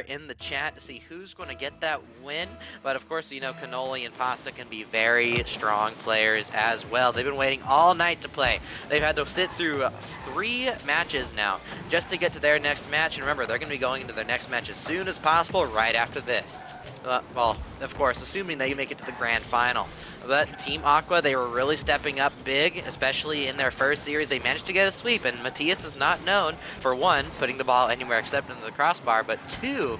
in the chat to see who's going to get that win. But of course, you know, Cannoli and Pasta can be very strong players as well. They've been waiting all night to play. They've had to sit through 3 matches now just to get to their next match. And remember, they're going to be going into their next match as soon as possible right after this. Well, of course, assuming they make it to the grand final. But Team Aqua, they were really stepping up big, especially in their first series. They managed to get a sweep, and Matthias is not known for, 1, putting the ball anywhere except into the crossbar, but 2,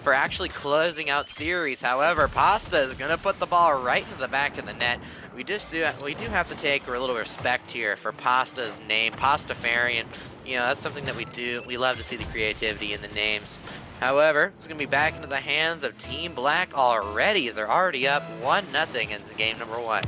for actually closing out series. However, Pasta is going to put the ball right into the back of the net. We do have to take a little respect here for Pasta's name, Pastafarian. You know, that's something that we love to see the creativity in the names. However, it's going to be back into the hands of Team Black already, as they're already up 1-0 in game number 1.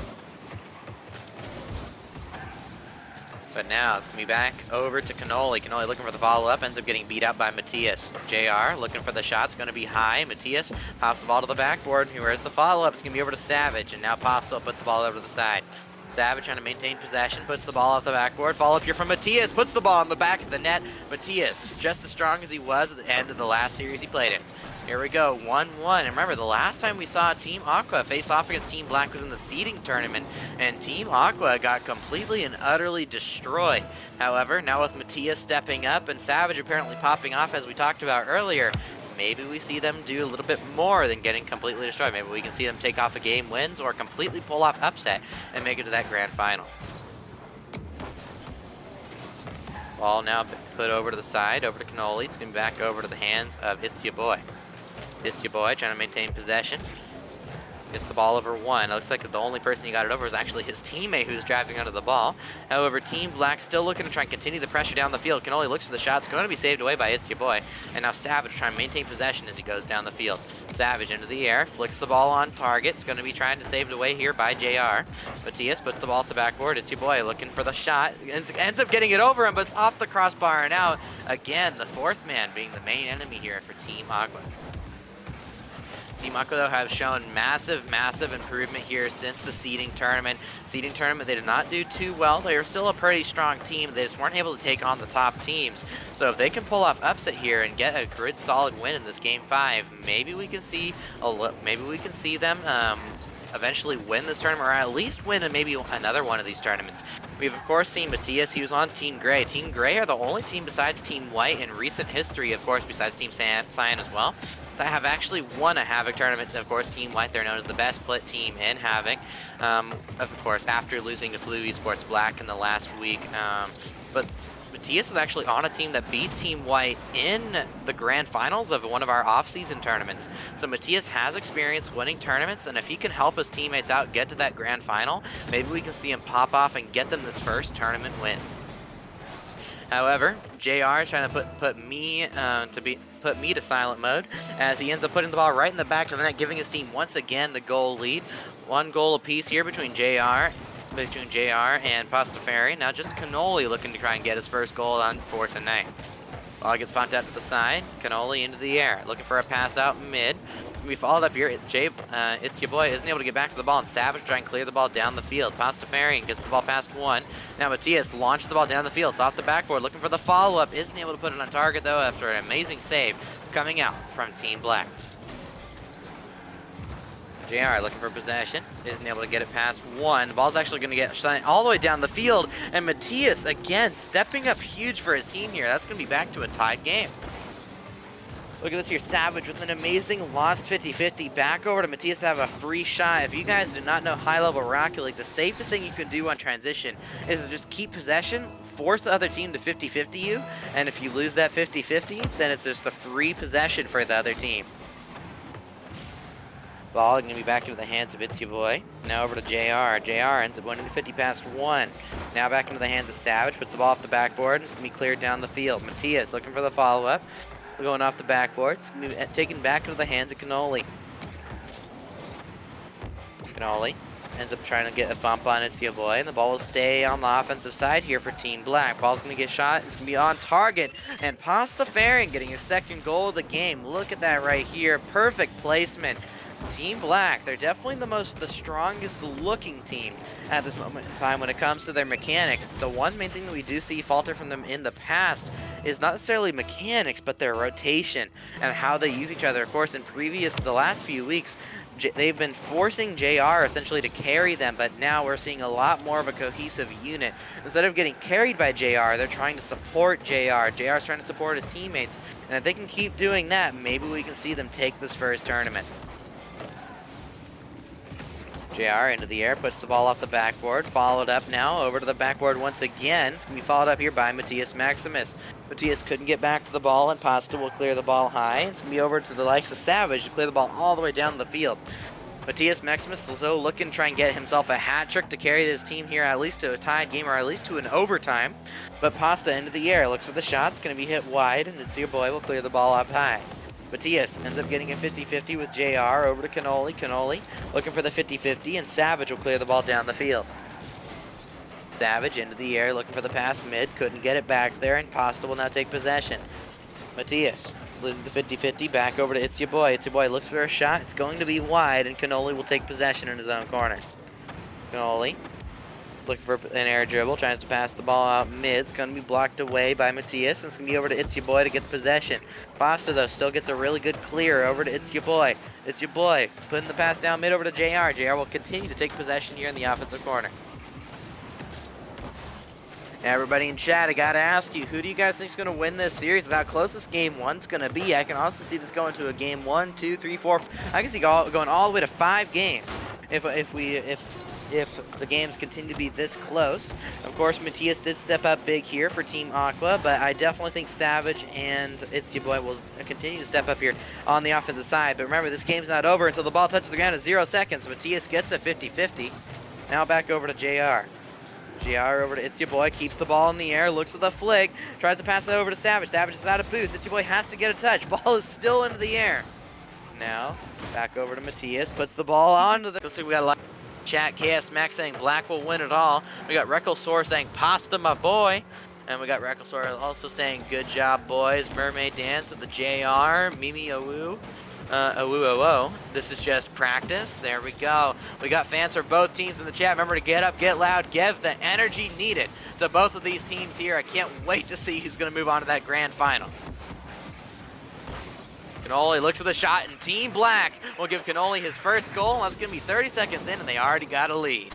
But now it's going to be back over to Cannoli. Cannoli looking for the follow-up, ends up getting beat out by Matthias. JR looking for the shot, it's going to be high. Matthias pops the ball to the backboard. Where's the follow-up? It's going to be over to Savage, and now Pasta will put the ball over to the side. Savage trying to maintain possession, puts the ball off the backboard. Follow-up here from Matthias, puts the ball on the back of the net. Matthias, just as strong as he was at the end of the last series he played in. Here we go, 1-1. And remember, the last time we saw Team Aqua face off against Team Black was in the seeding tournament, and Team Aqua got completely and utterly destroyed. However, now with Matthias stepping up and Savage apparently popping off, as we talked about earlier, maybe we see them do a little bit more than getting completely destroyed. Maybe we can see them take off a game wins or completely pull off upset and make it to that grand final. Ball now put over to the side, over to Cannoli. It's going to be back over to the hands of It's Ya Boy. It's Ya Boy trying to maintain possession. Gets the ball over 1. It looks like the only person he got it over is actually his teammate who's driving under the ball. However, Team Black still looking to try and continue the pressure down the field. Cannoli looks for the shot. It's going to be saved away by It's Ya Boy. And now Savage trying to maintain possession as he goes down the field. Savage into the air, flicks the ball on target. It's going to be trying to save it away here by JR. Matthias puts the ball at the backboard. It's Ya Boy looking for the shot. Ends up getting it over him, but it's off the crossbar and out. Again, the 4th man being the main enemy here for Team Aqua. Team Aqua, though, have shown massive improvement here since the seeding tournament. Seeding tournament, they did not do too well. They were still a pretty strong team. They just weren't able to take on the top teams. So if they can pull off upset here and get a good solid win in this game 5, maybe we can see them eventually win this tournament, or at least win maybe another one of these tournaments. We've of course seen Matthias. He was on Team Gray. Team Gray are the only team besides Team White in recent history, of course, besides Team Cyan as well, that have actually won a Havoc tournament. Of course, Team White, they're known as the best split team in Havoc, of course, after losing to Flu Esports Black in the last week. But Matthias was actually on a team that beat Team White in the grand finals of one of our off-season tournaments. So Matthias has experience winning tournaments, and if he can help his teammates out get to that grand final, maybe we can see him pop off and get them this first tournament win. However, JR is trying to put me to silent mode, as he ends up putting the ball right in the back of the net, giving his team once again the goal lead. 1 goal apiece here between JR and Pastafari. Now just Cannoli looking to try and get his first goal on for tonight. Ball gets pumped out to the side. Cannoli into the air, looking for a pass out mid. It's gonna be followed up here. It's Ya Boy isn't able to get back to the ball, and Savage trying to clear the ball down the field. Pastafarian gets the ball past 1. Now Matthias launches the ball down the field. It's off the backboard, looking for the follow-up. Isn't able to put it on target though after an amazing save coming out from Team Black. JR looking for possession, isn't able to get it past 1. The ball's actually going to get shot all the way down the field, and Matthias, again, stepping up huge for his team here. That's going to be back to a tied game. Look at this here, Savage with an amazing lost 50-50 back over to Matthias to have a free shot. If you guys do not know high-level Rocket League, the safest thing you can do on transition is to just keep possession, force the other team to 50-50 you, and if you lose that 50-50, then it's just a free possession for the other team. Ball going to be back into the hands of It's Ya Boy. Now over to JR. JR ends up winning the 50 past 1. Now back into the hands of Savage. Puts the ball off the backboard. It's going to be cleared down the field. Matthias looking for the follow-up. Going off the backboard. It's going to be taken back into the hands of Cannoli. Cannoli ends up trying to get a bump on It's Ya Boy, and the ball will stay on the offensive side here for Team Black. Ball's going to get shot. It's going to be on target, and Pastafarian getting his 2nd goal of the game. Look at that right here. Perfect placement. Team Black, they're definitely the strongest looking team at this moment in time when it comes to their mechanics. The one main thing that we do see falter from them in the past is not necessarily mechanics, but their rotation and how they use each other. Of course, in the last few weeks, they've been forcing JR essentially to carry them, but now we're seeing a lot more of a cohesive unit. Instead of getting carried by JR, they're trying to support JR. JR's trying to support his teammates, and if they can keep doing that, maybe we can see them take this first tournament. JR into the air, puts the ball off the backboard, followed up now over to the backboard once again. It's going to be followed up here by Matthias Maximus. Matthias couldn't get back to the ball, and Pasta will clear the ball high. It's going to be over to the likes of Savage to clear the ball all the way down the field. Matthias Maximus also looking to try and get himself a hat trick to carry his team here at least to a tied game or at least to an overtime. But Pasta into the air, looks for the shot, it's going to be hit wide, and it's your boy will clear the ball up high. Matthias ends up getting a 50-50 with JR over to Cannoli. Cannoli looking for the 50-50, and Savage will clear the ball down the field. Savage into the air looking for the pass mid, couldn't get it back there, and Pasta will now take possession. Matthias loses the 50-50, back over to It's Your Boy. It's Your Boy looks for a shot, it's going to be wide, and Cannoli will take possession in his own corner. Cannoli looking for an air dribble, tries to pass the ball out mid. It's going to be blocked away by Matthias, and it's going to be over to It's Your Boy to get the possession. Pasta, though, still gets a really good clear over to It's Your Boy. It's Your Boy putting the pass down mid over to JR. JR will continue to take possession here in the offensive corner. Everybody in chat, I gotta ask you, who do you guys think is going to win this series? How close this game one's going to be. I can also see this going to a game 1, 2, 3, 4. I can see going all the way to 5 games if the games continue to be this close. Of course, Matthias did step up big here for Team Aqua, but I definitely think Savage and It's Your Boy will continue to step up here on the offensive side. But remember, this game's not over until the ball touches the ground at 0 seconds. Matthias gets a 50-50. Now back over to JR. JR over to It's Your Boy, keeps the ball in the air, looks at the flick, tries to pass it over to Savage. Savage is out of boost. It's Your Boy has to get a touch. Ball is still into the air. Now, back over to Matthias, puts the ball onto the... Looks like we got a lot. Chat, KS Max saying Black will win it all. We got Recklesor saying Pasta my boy. And we got Recklesor also saying good job boys. Mermaid Dance with the JR. Mimi Awu. Awu. This is just practice. There we go. We got fans for both teams in the chat. Remember to get up, get loud, give the energy needed to both of these teams here. I can't wait to see who's going to move on to that grand final. Cannoli looks for the shot, and Team Black will give Cannoli his first goal. That's going to be 30 seconds in, and they already got a lead.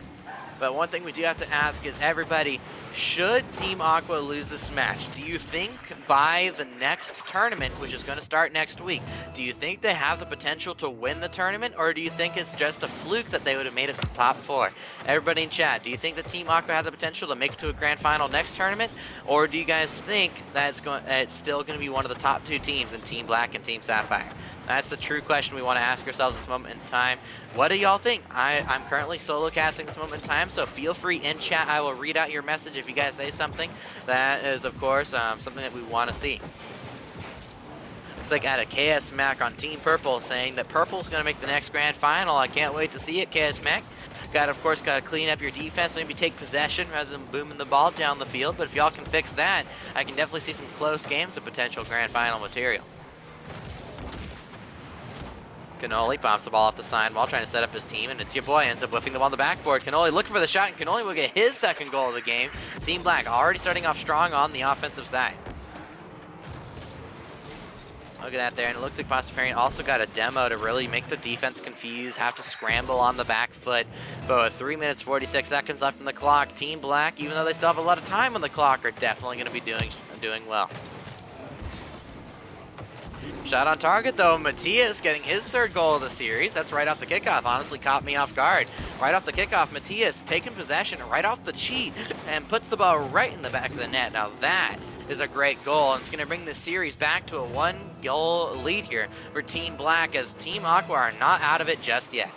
But one thing we do have to ask is, everybody, should Team Aqua lose this match, do you think by the next tournament, which is going to start next week, do you think they have the potential to win the tournament, or do you think it's just a fluke that they would have made it to the top 4? Everybody in chat, do you think that Team Aqua has the potential to make it to a grand final next tournament, or do you guys think that it's still going to be one of the top 2 teams in Team Black and Team Sapphire? That's the true question we want to ask ourselves at this moment in time. What do y'all think? I'm currently solo casting this moment in time, so feel free in chat. I will read out your message if you guys say something. That is, of course, something that we want to see. Looks like at a KS Mac on Team Purple saying that Purple's going to make the next grand final. I can't wait to see it, KS Mac. Of course, got to clean up your defense, maybe take possession rather than booming the ball down the field. But if y'all can fix that, I can definitely see some close games of potential grand final material. Cannoli pops the ball off the sidewall, trying to set up his team, and It's Your Boy ends up whiffing the ball on the backboard. Cannoli looking for the shot, and Cannoli will get his second goal of the game. Team Black already starting off strong on the offensive side. Look at that there, and it looks like Pastafarian also got a demo to really make the defense confused, have to scramble on the back foot. But with 3 minutes, 46 seconds left on the clock, Team Black, even though they still have a lot of time on the clock, are definitely going to be doing well. Shot on target, though. Matthias getting his third goal of the series. That's right off the kickoff. Honestly, caught me off guard. Right off the kickoff, Matthias taking possession right off the cheat and puts the ball right in the back of the net. Now that is a great goal, and it's going to bring the series back to a 1-goal lead here for Team Black, as Team Aqua are not out of it just yet.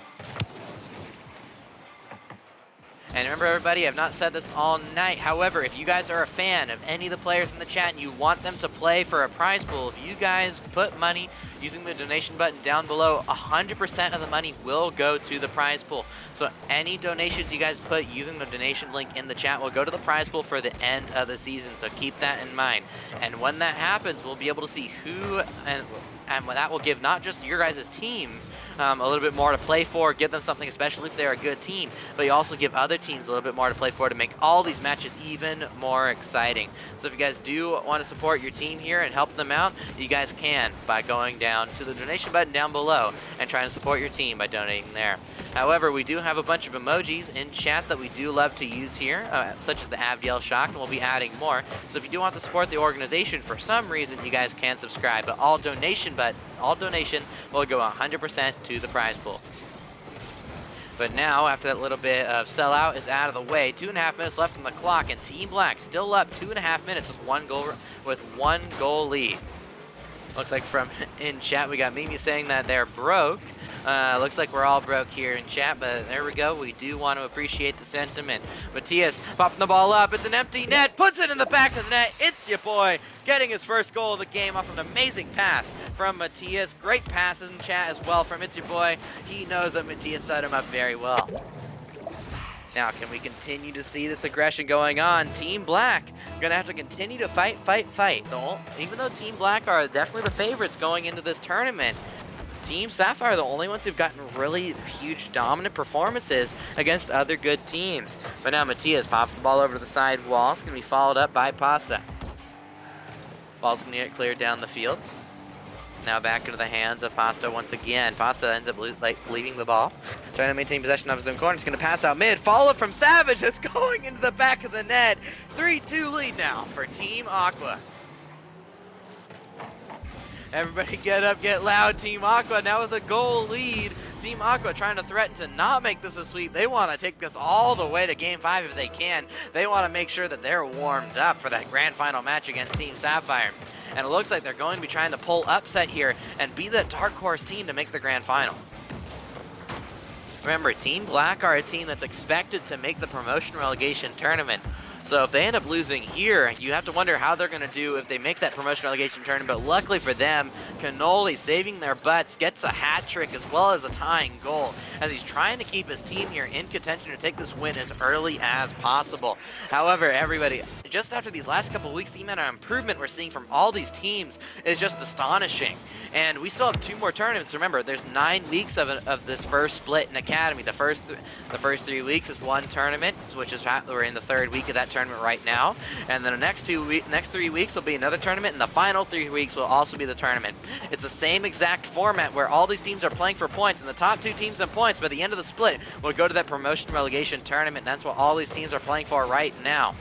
And remember, everybody, I've not said this all night. However, if you guys are a fan of any of the players in the chat and you want them to play for a prize pool, if you guys put money using the donation button down below, 100% of the money will go to the prize pool. So any donations you guys put using the donation link in the chat will go to the prize pool for the end of the season. So keep that in mind. And when that happens, we'll be able to see who, and that will give not just your guys' team a little bit more to play for, give them something, especially if they're a good team. But you also give other teams a little bit more to play for to make all these matches even more exciting. So if you guys do want to support your team here and help them out, you guys can by going down to the donation button down below and trying to support your team by donating there. However, we do have a bunch of emojis in chat that we do love to use here, such as the Avdiel Shock, and we'll be adding more. So if you do want to support the organization for some reason, you guys can subscribe. But all donation will go 100% to the prize pool. But now, after that little bit of sellout is out of the way, 2.5 minutes left on the clock, and Team Black still up 2.5 minutes with one goal lead. Looks like from in chat we got Mimi saying that they're broke. Looks like we're all broke here in chat, but there we go. We do want to appreciate the sentiment. Matthias popping the ball up. It's an empty net. Puts it in the back of the net. It's your boy getting his first goal of the game off an amazing pass from Matthias. Great pass in chat as well from It's Your Boy. He knows that Matthias set him up very well. Now, can we continue to see this aggression going on? Team Black going to have to continue to fight. Even though Team Black are definitely the favorites going into this tournament, Team Sapphire are the only ones who've gotten really huge dominant performances against other good teams. But now Matthias pops the ball over to the side wall. It's going to be followed up by Pasta. Ball's going to get cleared down the field. Now back into the hands of Pasta once again. Pasta ends up leaving the ball, trying to maintain possession of his own corner. He's going to pass out mid. Follow from Savage. It's going into the back of the net. 3-2 lead now for Team Aqua. Everybody get up, get loud. Team Aqua now with a goal lead. Team Aqua trying to threaten to not make this a sweep. They want to take this all the way to Game 5 if they can. They want to make sure that they're warmed up for that grand final match against Team Sapphire. And it looks like they're going to be trying to pull upset here and be that dark horse team to make the grand final. Remember, Team Black are a team that's expected to make the promotion relegation tournament. So if they end up losing here, you have to wonder how they're going to do if they make that promotion relegation tournament. But luckily for them, Cannoli saving their butts gets a hat trick as well as a tying goal, as he's trying to keep his team here in contention to take this win as early as possible. However, everybody, just after these last couple of weeks, the amount of improvement we're seeing from all these teams is just astonishing. And we still have 2 more tournaments. Remember, there's 9 weeks of this first split in Academy. The first 3 weeks is one tournament, which is we're in the 3rd week of that tournament right now, and then the next 3 weeks will be another tournament, and the final 3 weeks will also be the tournament. It's the same exact format where all these teams are playing for points, and the top 2 teams in points by the end of the split will go to that promotion relegation tournament, and that's what all these teams are playing for right now.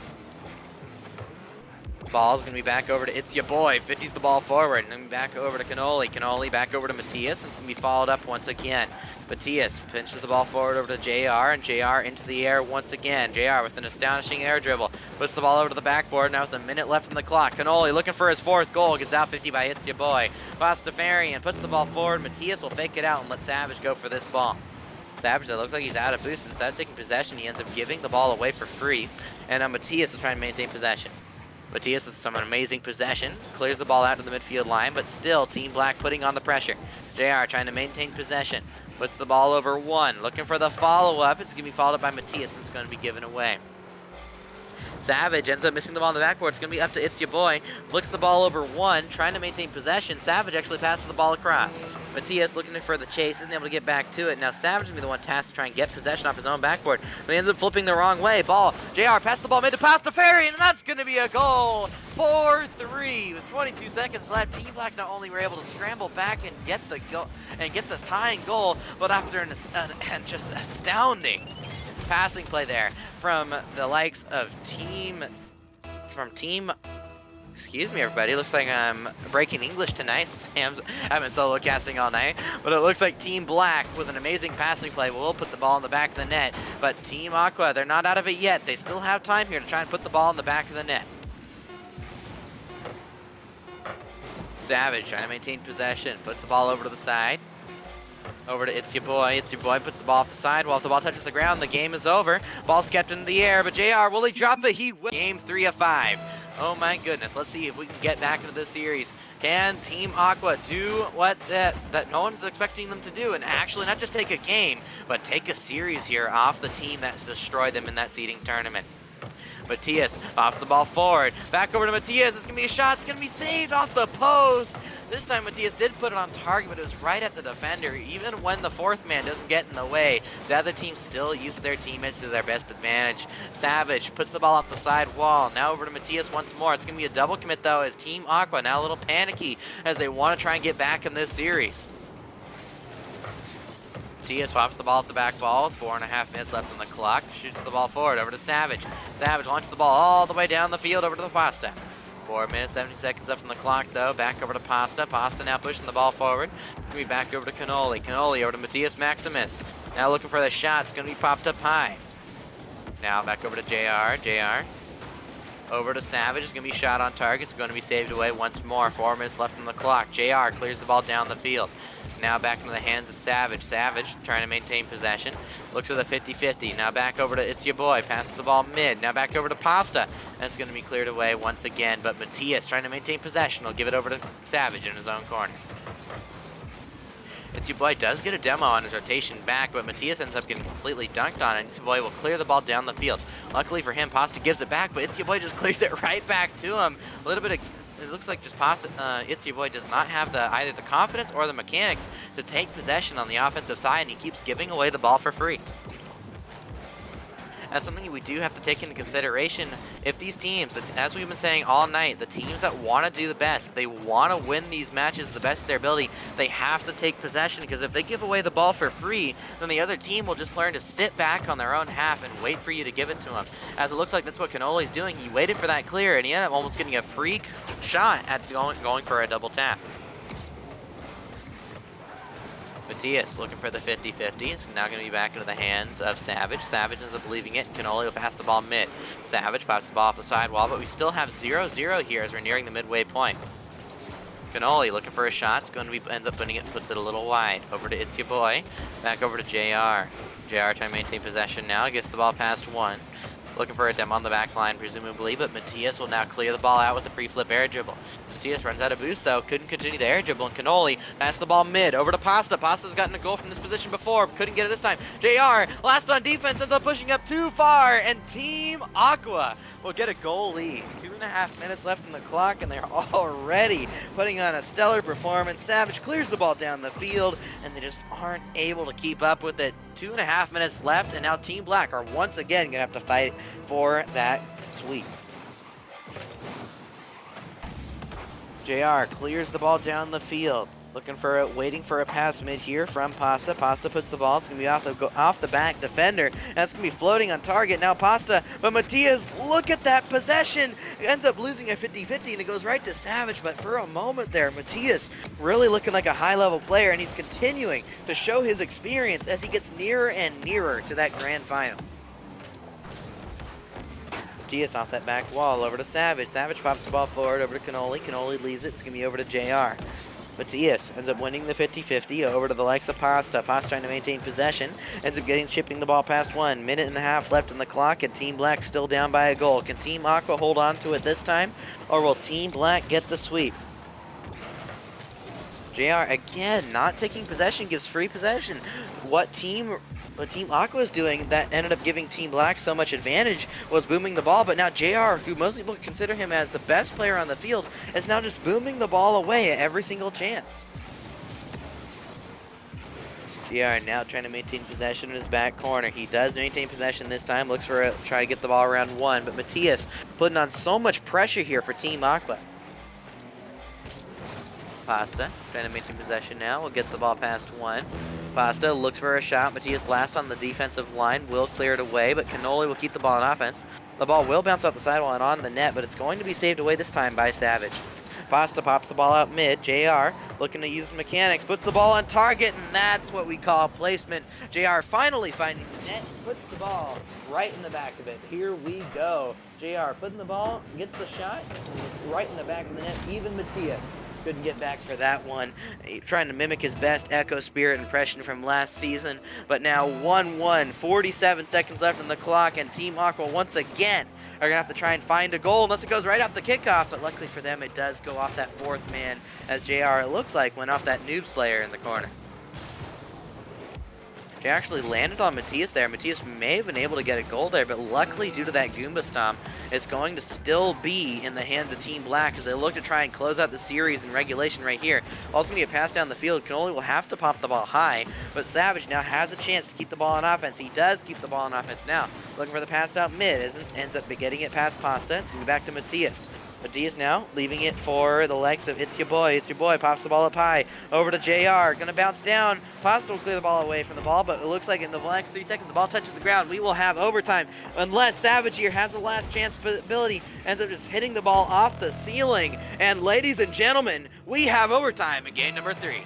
Ball's going to be back over to It's Your Boy. 50's the ball forward, and then back over to Cannoli. Cannoli back over to Matthias, and it's going to be followed up once again. Matthias pinches the ball forward over to JR, and JR into the air once again. JR with an astonishing air dribble. Puts the ball over to the backboard, now with a minute left on the clock. Cannoli looking for his 4th goal. Gets out 50 by It's Your Boy. Pastafarian puts the ball forward. Matthias will fake it out and let Savage go for this ball. Savage, that looks like he's out of boost. Instead of taking possession, he ends up giving the ball away for free. And Matthias is trying to maintain possession. Matthias with some amazing possession, clears the ball out to the midfield line, but still Team Black putting on the pressure. JR trying to maintain possession, puts the ball over 1, looking for the follow-up. It's going to be followed up by Matthias, and it's going to be given away. Savage ends up missing the ball on the backboard. It's going to be up to It's Your Boy. Flicks the ball over 1, trying to maintain possession. Savage actually passes the ball across. Matthias looking for the chase, isn't able to get back to it. Now Savage is going to be the one tasked to try and get possession off his own backboard, but he ends up flipping the wrong way. Ball, JR passed the ball mid to Pastafarian, and that's going to be a goal. 4-3 with 22 seconds left. Team Black not only were able to scramble back and get the goal and get the tying goal, but after an just astounding passing play there from the likes of Team. Excuse me, everybody. Looks like I'm breaking English tonight since I've been solo casting all night. But it looks like Team Black with an amazing passing play will put the ball in the back of the net. But Team Aqua, they're not out of it yet. They still have time here to try and put the ball in the back of the net. Savage trying to maintain possession. Puts the ball over to the side. Over to It's Your Boy. It's Your Boy puts the ball off the side. While if the ball touches the ground, the game is over. Ball's kept in the air, but JR, will he drop it? He will. Game 3 of 5. Oh my goodness. Let's see if we can get back into this series. Can Team Aqua do what that no one's expecting them to do, and actually not just take a game, but take a series here off the team that's destroyed them in that seeding tournament? Matias pops the ball forward. Back over to Matias. It's going to be a shot. It's going to be saved off the post. This time Matias did put it on target, but it was right at the defender. Even when the fourth man doesn't get in the way, the other team still uses their teammates to their best advantage. Savage puts the ball off the side wall. Now over to Matias once more. It's going to be a double commit, though, as Team Aqua now a little panicky as they want to try and get back in this series. Matias pops the ball at the back ball with 4.5 minutes left on the clock. Shoots the ball forward over to Savage. Savage launches the ball all the way down the field over to the Pasta. 4 minutes, 17 seconds left on the clock, though. Back over to Pasta. Pasta now pushing the ball forward. Gonna be back over to Cannoli. Cannoli over to Matias Maximus. Now looking for the shot. It's gonna be popped up high. Now back over to JR. JR. Over to Savage. It's gonna be shot on target. It's gonna be saved away once more. 4 minutes left on the clock. JR clears the ball down the field. Now back into the hands of Savage. Savage trying to maintain possession. Looks for the 50-50. Now back over to It's Your Boy. Passes the ball mid. Now back over to Pasta. That's going to be cleared away once again. But Matias trying to maintain possession. He'll give it over to Savage in his own corner. It's Your Boy does get a demo on his rotation back, but Matias ends up getting completely dunked on it. It's Your Boy will clear the ball down the field. Luckily for him, Pasta gives it back, but It's Your Boy just clears it right back to him. A little bit of... It looks like just It's Your Boy does not have either the confidence or the mechanics to take possession on the offensive side, and he keeps giving away the ball for free. That's something we do have to take into consideration. If these teams, as we've been saying all night, the teams that want to do the best, they want to win these matches the best of their ability, they have to take possession, because if they give away the ball for free, then the other team will just learn to sit back on their own half and wait for you to give it to them. As it looks like that's what Cannoli's doing. He waited for that clear, and he ended up almost getting a free shot at going for a double tap. Matias looking for the 50-50. It's now going to be back into the hands of Savage. Savage ends up leaving it. Cannoli will pass the ball mid. Savage pops the ball off the sidewall, but we still have 0-0 here as we're nearing the midway point. Cannoli looking for a shot. It's going to be ends up putting it, puts it a little wide. Over to It's Your Boy. Back over to JR. JR trying to maintain possession now. Gets the ball past one. Looking for a demo on the back line, presumably, but Matias will now clear the ball out with a pre-flip air dribble. Matias runs out of boost, though. Couldn't continue the air dribble, and Cannoli passed the ball mid over to Pasta. Pasta's gotten a goal from this position before. Couldn't get it this time. JR, last on defense, ends up pushing up too far, and Team Aqua will get a goal lead. 2.5 minutes left on the clock, and they're already putting on a stellar performance. Savage clears the ball down the field, and they just aren't able to keep up with it. 2.5 minutes left, and now Team Black are once again going to have to fight for that sweep. JR clears the ball down the field. Waiting for a pass mid here from Pasta. Pasta puts the ball. It's going to be off the back defender. And it's going to be floating on target. Now Pasta, but Matias, look at that possession. It ends up losing a 50-50, and it goes right to Savage. But for a moment there, Matias really looking like a high-level player, and he's continuing to show his experience as he gets nearer and nearer to that grand final. Matias off that back wall over to Savage. Savage pops the ball forward over to Cannoli. Cannoli leaves it. It's going to be over to JR. Matias ends up winning the 50-50 over to the likes of Pasta. Pasta trying to maintain possession. Ends up shipping the ball past 1 minute and a half left on the clock, and Team Black still down by a goal. Can Team Aqua hold on to it this time, or will Team Black get the sweep? JR again not taking possession, gives free possession. What Team Aqua is doing that ended up giving Team Black so much advantage was booming the ball, but now JR, who most people consider him as the best player on the field, is now just booming the ball away at every single chance. JR now trying to maintain possession in his back corner. He does maintain possession this time, looks for try to get the ball around one, but Matias putting on so much pressure here for Team Aqua. Pasta trying to maintain possession now. We'll get the ball past one. Pasta looks for a shot. Matias last on the defensive line will clear it away, but Cannoli will keep the ball in offense. The ball will bounce off the sidewall and on the net, but it's going to be saved away this time by Savage. Pasta pops the ball out mid. JR looking to use the mechanics, puts the ball on target, and that's what we call placement. JR finally finding the net, puts the ball right in the back of it. Here we go. JR putting the ball, gets the shot, and it's right in the back of the net. Even Matias couldn't get back for that one. Trying to mimic his best Echo Spirit impression from last season. But now 1-1, 47 seconds left on the clock, and Team Aqua once again are going to have to try and find a goal unless it goes right off the kickoff. But luckily for them, it does go off that fourth man, as JR, it looks like, went off that Noob Slayer in the corner. They actually landed on Matthias there. Matthias may have been able to get a goal there, but luckily due to that Goomba Stomp, it's going to still be in the hands of Team Black as they look to try and close out the series in regulation right here. Also going to get passed down the field. Cannoli will have to pop the ball high, but Savage now has a chance to keep the ball on offense. He does keep the ball on offense now. Looking for the pass out mid, ends up getting it past Pasta. It's going to be back to Matthias. Matthias now leaving it for the legs of It's Your Boy. It's Your Boy pops the ball up high. Over to JR. Going to bounce down. Pasta will clear the ball away from the ball, but it looks like in the next 3 seconds the ball touches the ground. We will have overtime unless Savage here has the last chance ability. Ends up just hitting the ball off the ceiling. And ladies and gentlemen, we have overtime in game number 3.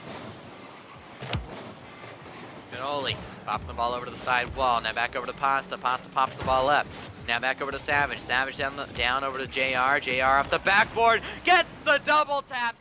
Cannoli popping the ball over to the side wall. Now back over to Pasta. Pasta pops the ball up. Now back over to Savage. Savage down over to JR. JR off the backboard. Gets the double tap.